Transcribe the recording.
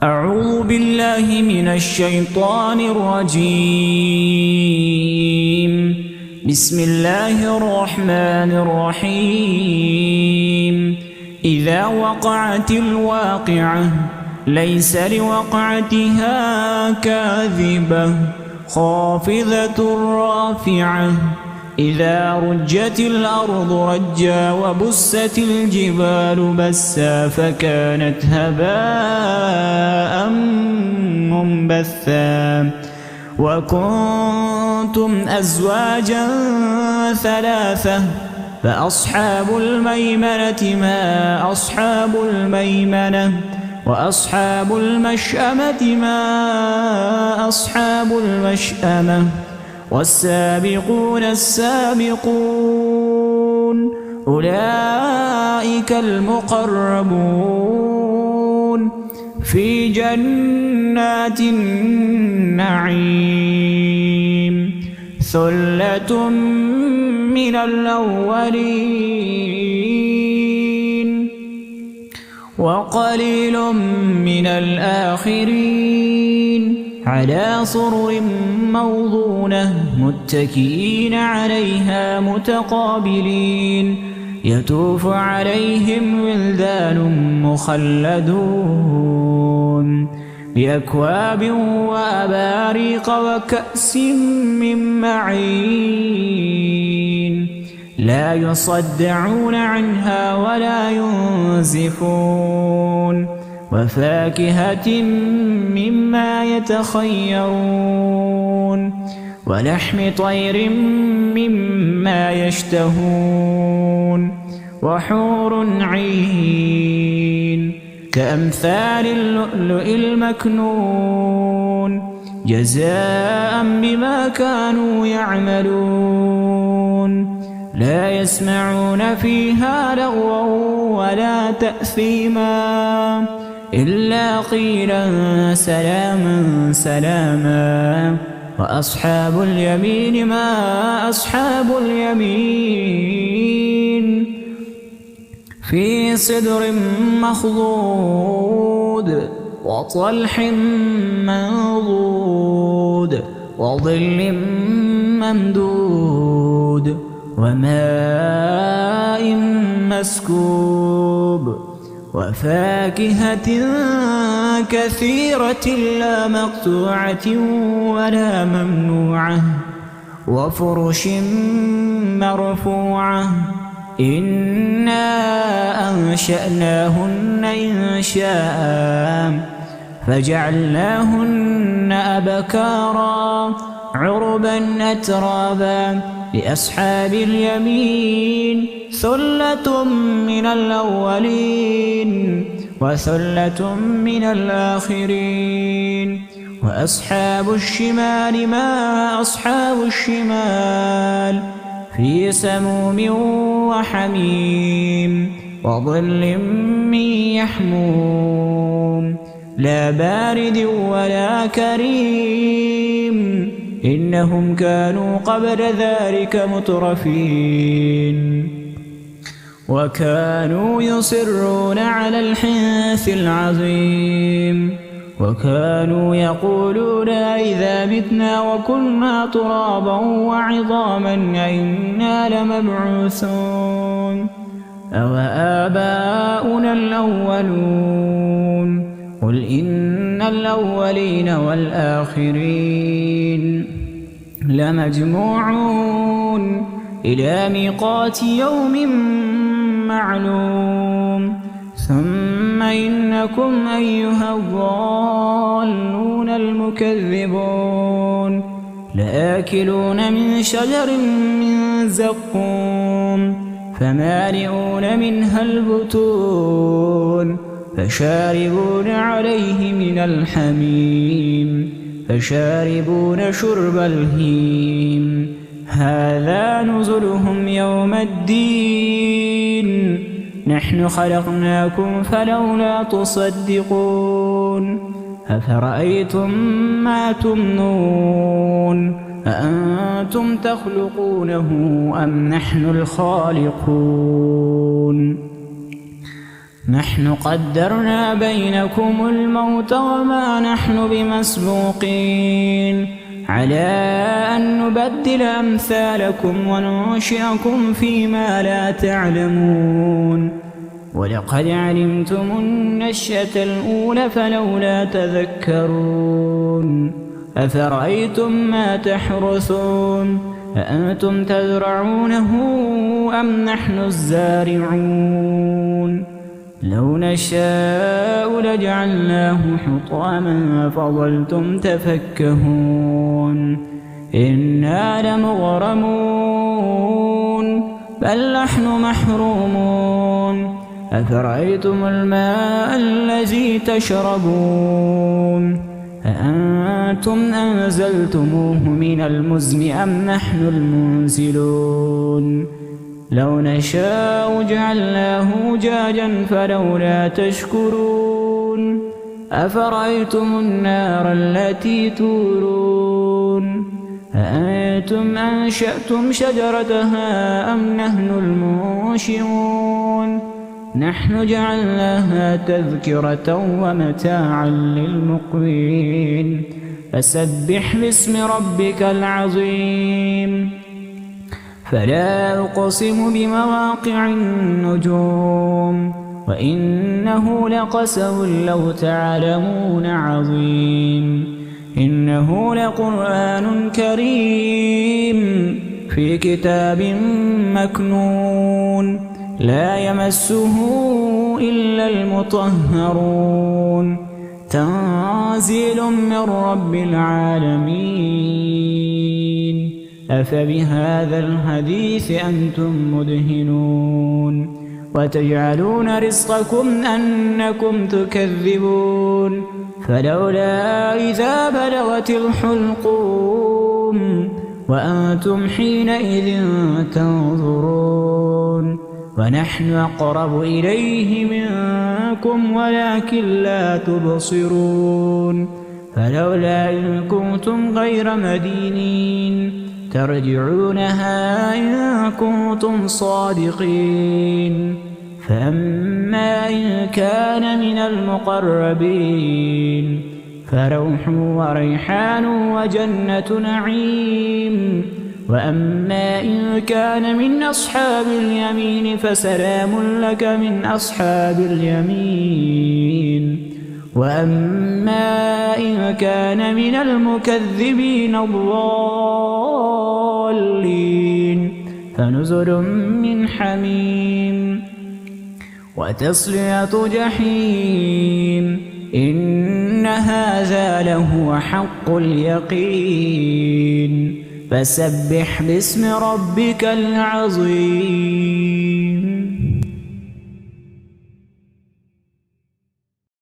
أعوذ بالله من الشيطان الرجيم. بسم الله الرحمن الرحيم. إذا وقعت الواقعة ليس لوقعتها كاذبة خافضة رافعة. إذا رجت الأرض رجا وبست الجبال بسا فكانت هباء منبثا. وكنتم أزواجا ثلاثة فأصحاب الميمنة ما أصحاب الميمنة وأصحاب المشأمة ما أصحاب المشأمة. والسابقون السابقون أولئك المقربون في جنات النعيم. ثلة من الأولين وقليل من الآخرين. على سرر موضونة متكئين عليها متقابلين. يطوف عليهم ولدان مخلدون بأكواب وأباريق وكأس من معين. لا يصدعون عنها ولا ينزفون. وفاكهة مما يتخيرون ولحم طير مما يشتهون. وحور عين كأمثال اللؤلؤ المكنون جزاء بما كانوا يعملون. لا يسمعون فيها لغوا ولا تأثيما إلا قيلا سلاما سلاما. وأصحاب اليمين ما أصحاب اليمين. في سدر مخضود وطلح منضود وظل ممدود وماء مسكوب. وفاكهة كثيرة لا مقطوعة ولا ممنوعة. وفرش مرفوعة. إنا أنشأناهن إنشاء فجعلناهن أبكارا عربا أترابا. لأصحاب اليمين ثلة من الأولين وثلة من الآخرين. وأصحاب الشمال ما أصحاب الشمال. في سموم وحميم وظل من يحموم لا بارد ولا كريم. إنهم كانوا قبل ذلك مترفين وكانوا يصرون على الحنث العظيم. وكانوا يقولون إذا متنا وكنا ترابا وعظاما أئنا لمبعوثون أو آباؤنا الأولون. قل إن الأولين والآخرين لمجموعون إلى ميقات يوم معلوم. ثم إنكم أيها الضالون المكذبون لآكلون من شجر من زقوم فمالئون منها البطون فشاربون عليه من الحميم فشاربون شرب الهيم. هذا نزلهم يوم الدين. نحن خلقناكم فلولا تصدقون. أفرأيتم ما تمنون أأنتم تخلقونه أم نحن الخالقون. نحن قدرنا بينكم الموت وما نحن بمسبوقين على أن نبدل أمثالكم وننشئكم فيما لا تعلمون ولقد علمتم النشأة الأولى فلولا تذكرون أفرأيتم ما تحرثون أأنتم تزرعونه أم نحن الزارعون لو نشاء لجعلناه حطاما فظلتم تفكهون إنا لمغرمون بل نحن محرومون أفرأيتم الماء الذي تشربون أأنتم أنزلتموه من المزن أم نحن المنزلون لو نشاء جعلناه أجاجا فلولا تشكرون أفرأيتم النار التي تورون أأنتم أنشأتم شجرتها أم نحن المنشئون نحن جعلناها تذكرة ومتاعا للمقوين فسبح باسم ربك العظيم فلا أقسم بمواقع النجوم وإنه لقسم لو تعلمون عظيم إنه لقرآن كريم في كتاب مكنون لا يمسه إلا المطهرون تنزيل من رب العالمين أفبهذا الحديث أنتم مدهنون وتجعلون رزقكم أنكم تكذبون فلولا إذا بلغت الحلقوم وأنتم حينئذ تنظرون ونحن أقرب إليه منكم ولكن لا تبصرون فلولا إن كنتم غير مدينين ترجعونها إن كنتم صادقين فأما إن كان من المقربين فروح وريحان وجنة نعيم وأما إن كان من أصحاب اليمين فسلام لك من أصحاب اليمين وأما إن كان من المكذبين الضالين فنزل من حميم وتصلية جحيم إن هذا لهو حق اليقين فسبح باسم ربك العظيم